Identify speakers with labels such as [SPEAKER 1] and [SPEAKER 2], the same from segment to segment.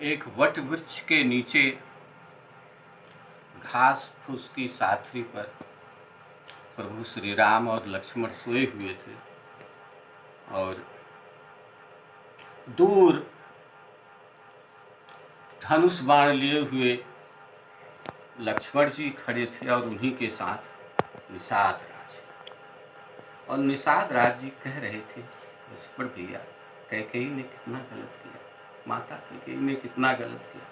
[SPEAKER 1] एक वट वृक्ष के नीचे घास फूस की साथरी पर प्रभु श्री राम और लक्ष्मण सोए हुए थे और दूर धनुष बाण लिए हुए लक्ष्मण जी खड़े थे और उन्हीं के साथ निषाद राज। और निषाद राज जी कह रहे थे, लक्ष्मण भैया कैकेयी ने कितना गलत किया, माता कैकेयी ने कितना गलत किया।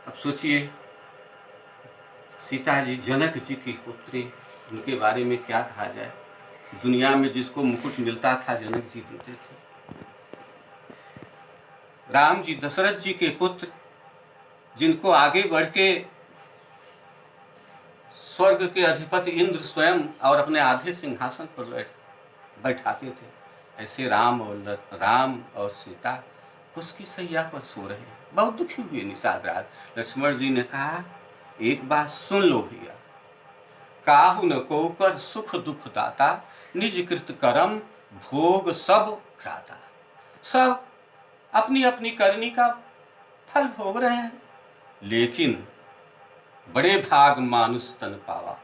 [SPEAKER 1] अब सोचिए, सीता जी जनक जी की पुत्री, उनके बारे में क्या कहा जाए। दुनिया में जिसको मुकुट मिलता था जनक जी देते थे। राम जी दशरथ जी के पुत्र, जिनको आगे बढ़ के स्वर्ग के अधिपति इंद्र स्वयं और अपने आधे सिंहासन पर बैठाते थे, ऐसे राम और सीता उसकी सैया पर सो रहे हैं। बहुत दुखी हुए निषाद राज। लक्ष्मण जी ने कहा, एक बात सुन लो भैया, काहु न को कर सुख दुख दाता, निज कृत कर्म भोग सब भ्राता। सब अपनी अपनी करनी का फल भोग रहे हैं, लेकिन बड़े भाग मानुष तन पावा।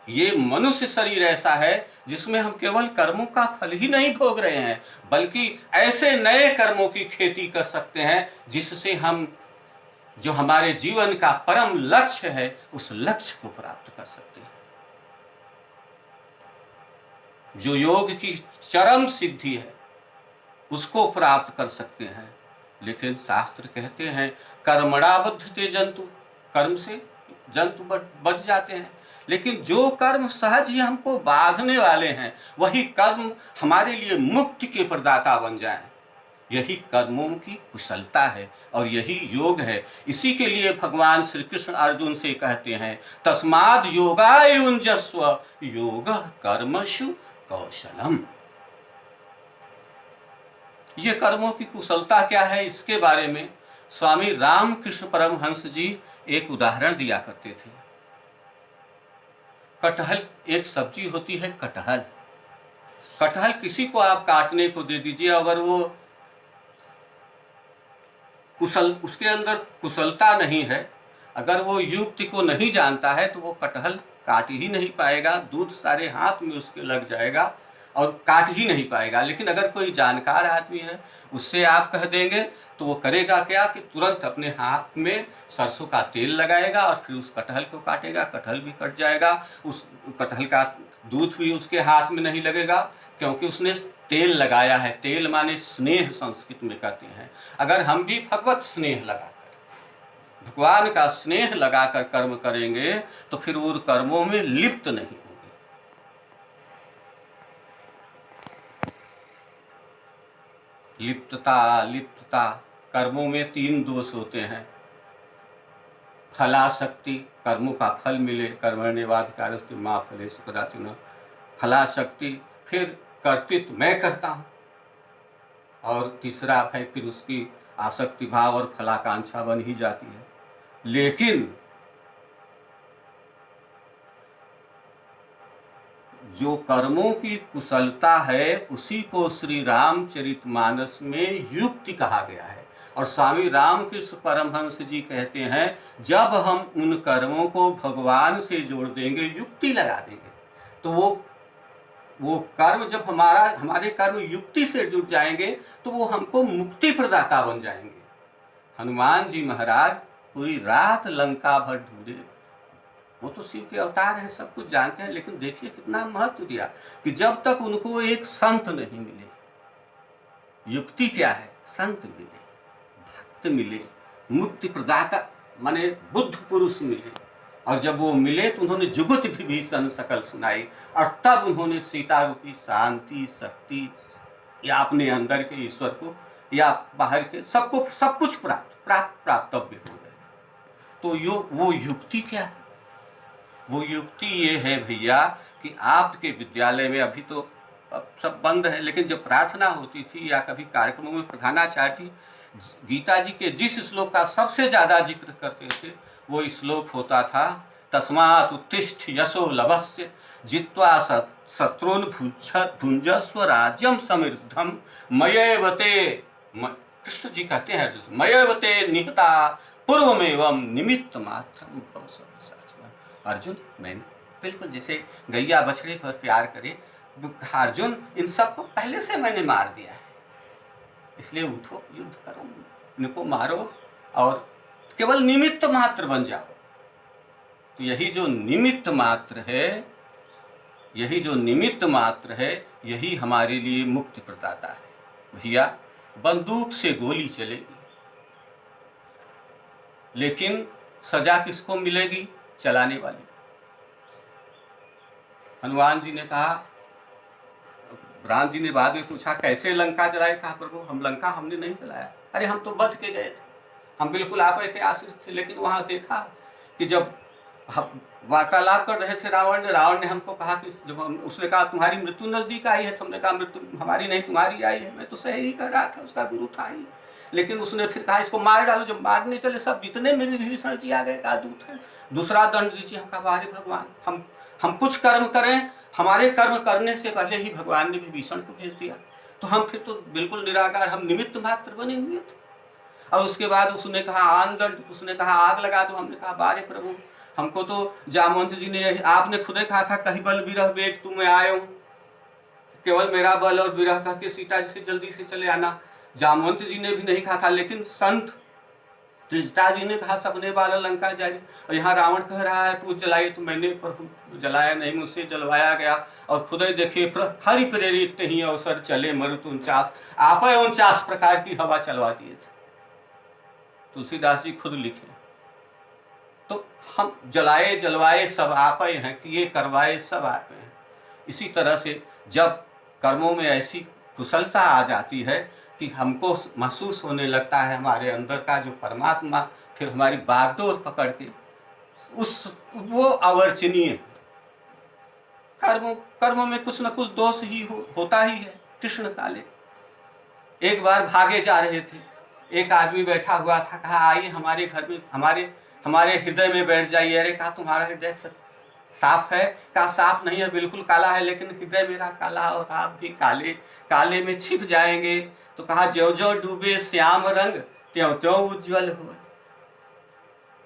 [SPEAKER 1] ये मनुष्य शरीर ऐसा है जिसमें हम केवल कर्मों का फल ही नहीं भोग रहे हैं, बल्कि ऐसे नए कर्मों की खेती कर सकते हैं जिससे हम जो हमारे जीवन का परम लक्ष्य है उस लक्ष्य को प्राप्त कर सकते हैं। जो योग की चरम सिद्धि है उसको प्राप्त कर सकते हैं। लेकिन शास्त्र कहते हैं कर्मणा बद्धते जंतु, कर्म से जंतु बच जाते हैं। लेकिन जो कर्म सहज ही हमको बांधने वाले हैं, वही कर्म हमारे लिए मुक्ति के प्रदाता बन जाएं। यही कर्मों की कुशलता है और यही योग है। इसी के लिए भगवान श्री कृष्ण अर्जुन से कहते हैं, तस्माद् योगाय युञ्जस्व योगः कर्मसु कौशलम। ये कर्मों की कुशलता क्या है, इसके बारे में स्वामी रामकृष्ण परमहंस जी एक उदाहरण दिया करते थे। कटहल एक सब्जी होती है, कटहल। कटहल किसी को आप काटने को दे दीजिए, अगर वो उसके अंदर कुशलता नहीं है, अगर वो युक्ति को नहीं जानता है, तो वो कटहल काट ही नहीं पाएगा। दूध सारे हाथ में उसके लग जाएगा और काट ही नहीं पाएगा। लेकिन अगर कोई जानकार आदमी है, उससे आप कह देंगे तो वो करेगा क्या कि तुरंत अपने हाथ में सरसों का तेल लगाएगा और फिर उस कटहल को काटेगा। कटहल भी कट जाएगा, उस कटहल का दूध भी उसके हाथ में नहीं लगेगा, क्योंकि उसने तेल लगाया है। तेल माने स्नेह, संस्कृत में कहते हैं। अगर हम भी भगवत स्नेह लगाकर, भगवान का स्नेह लगाकर कर्म करेंगे तो फिर वो कर्मों में लिप्त नहीं होंगे। लिप्तता कर्मों में 3 दोष होते हैं। फलासक्ति, कर्मों का फल मिले, कर्मण्येवाधिकारस्ते मा फलेषु कदाचन। फलासक्ति, फिर कर्तृत्व, मैं करता हूँ। और तीसरा है फिर उसकी आसक्ति भाव और फलाकांक्षा बन ही जाती है। लेकिन जो कर्मों की कुशलता है उसी को श्री रामचरितमानस में युक्ति कहा गया है। और स्वामी रामकृष्ण परमहंस जी कहते हैं, जब हम उन कर्मों को भगवान से जोड़ देंगे, युक्ति लगा देंगे, तो वो कर्म जब हमारे कर्म युक्ति से जुड़ जाएंगे तो वो हमको मुक्ति प्रदाता बन जाएंगे। हनुमान जी महाराज पूरी रात लंका भर ढूंढे। वो तो शिव के अवतार हैं, सब कुछ जानते हैं, लेकिन देखिए कितना महत्व दिया कि जब तक उनको एक संत नहीं मिले। युक्ति क्या है? संत मिले, भक्त मिले, मुक्ति प्रदाता माने बुद्ध पुरुष मिले। और जब वो मिले तो उन्होंने जुगत विभीषण सकल सुनाई, और तब उन्होंने सीता रूपी शांति, शक्ति या अपने अंदर के ईश्वर को या बाहर के सबको सब कुछ प्राप्तव्य हो गए। तो वो युक्ति क्या है? वो युक्ति ये है भैया कि आपके विद्यालय में, अभी तो सब बंद है, लेकिन जब प्रार्थना होती थी या कभी कार्यक्रमों में प्रधानाचार्य गीता जी के जिस श्लोक का सबसे ज़्यादा जिक्र करते थे, वो श्लोक होता था, तस्मात् उत्तिष्ठ यशो लभस्य जित्वा शत्रून् भुञ्जस्व राज्यं समृद्धं मयैव ते कृष्ण जी कहते हैं अर्जुन, मयवते निहता पूर्वमेवं निमित्त मात्रम भव सर्वसाचना। अर्जुन, मैंने बिल्कुल जैसे गैया बछड़े पर प्यार करे, अर्जुन इन सबको पहले से मैंने मार दिया है, इसलिए उठो, युद्ध करो, इनको मारो और केवल निमित्त मात्र बन जाओ। तो यही जो निमित्त मात्र है, यही जो निमित्त मात्र है, यही हमारे लिए मुक्ति प्रदाता है। भैया, बंदूक से गोली चलेगी, लेकिन सजा किसको मिलेगी? चलाने वाले। हनुमान जी ने कहा, राम जी ने बाद में पूछा कैसे लंका जलाए? कहा प्रभु, हम लंका हमने नहीं जलाया, अरे हम तो बच के गए थे, हम बिल्कुल आप के आश्रित थे। लेकिन वहाँ देखा कि जब हम वार्तालाप कर रहे थे रावण ने हमको कहा कि जब उसने कहा तुम्हारी मृत्यु नज़दीक आई है, तो हमने कहा मृत्यु हमारी नहीं तुम्हारी आई है। मैं तो सही ही कर रहा था, उसका गुरु था ही। लेकिन उसने फिर कहा इसको मार डालो। जब मारने चले सब जितने में भी विभीषण जी आ गए, कहा दूत है, दूसरा दंड दीजिए। हम कहा बारे भगवान, हम कुछ कर्म करें, हमारे कर्म करने से पहले ही भगवान ने विभीषण को भेज दिया, तो हम फिर तो बिल्कुल निराकार, हम निमित्त मात्र बने हुए थे। और उसके बाद उसने कहा आनदंड, उसने कहा आग लगा दो। हमने कहा बारे प्रभु, हमको तो जामवंत जी ने, आपने खुद कहा था कहीं बल विरह वेग तुम में आए हो, केवल मेरा बल और विरह कह के सीता जी से जल्दी से चले आना। जामवंत जी ने भी नहीं कहा था, लेकिन संत त्रिजटा जी ने कहा सबने बारह लंका जाए। और यहाँ रावण कह रहा है तू जलाइए, तो मैंने प्रभु जलाया नहीं, मुझसे जलवाया गया। और खुद ही देखिए हरि प्रेरित ही अवसर चले मरुत 49, आप 49 प्रकार की हवा चलवा दिए थे। तुलसीदास जी खुद लिखे। तो हम जलाए जलवाए सब आप हैं, किए करवाए सब आप हैं। इसी तरह से जब कर्मों में ऐसी कुशलता आ जाती है कि हमको महसूस होने लगता है हमारे अंदर का जो परमात्मा फिर हमारी बागडोर पकड़ के वो अवर्चनीय। कर्मों में कुछ न कुछ दोष ही होता ही है। कृष्ण काले एक बार भागे जा रहे थे, एक आदमी बैठा हुआ था, कहा आइए हमारे घर में, हमारे हृदय में बैठ जाइए। अरे कहा तुम्हारा हृदय साफ है? कहा साफ नहीं है, बिल्कुल काला है, लेकिन हृदय मेरा काला और आप भी काले काले में छिप जाएंगे। तो कहा ज्यों ज्यों डूबे श्याम रंग त्यों त्यों उज्ज्वल हो।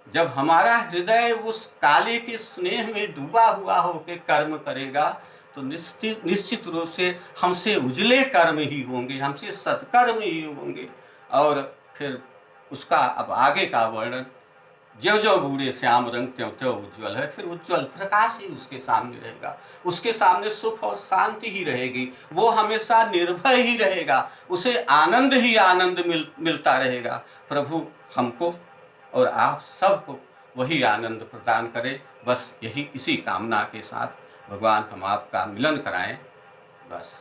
[SPEAKER 1] जब हमारा हृदय उस काले के स्नेह में डूबा हुआ होकर कर्म करेगा तो निश्चित रूप से हमसे उजले कर्म ही होंगे, हमसे सत्कर्म ही होंगे। और फिर उसका अब आगे का वर्णन, ज्यों ज्यों बूढ़े श्याम रंग त्यों त्यों उज्ज्वल है। फिर उज्ज्वल प्रकाश ही उसके सामने रहेगा, उसके सामने सुख और शांति ही रहेगी, वो हमेशा निर्भय ही रहेगा, उसे आनंद ही आनंद मिलता रहेगा। प्रभु हमको और आप सबको वही आनंद प्रदान करे। बस यही इसी कामना के साथ भगवान हम आपका मिलन कराएं। बस।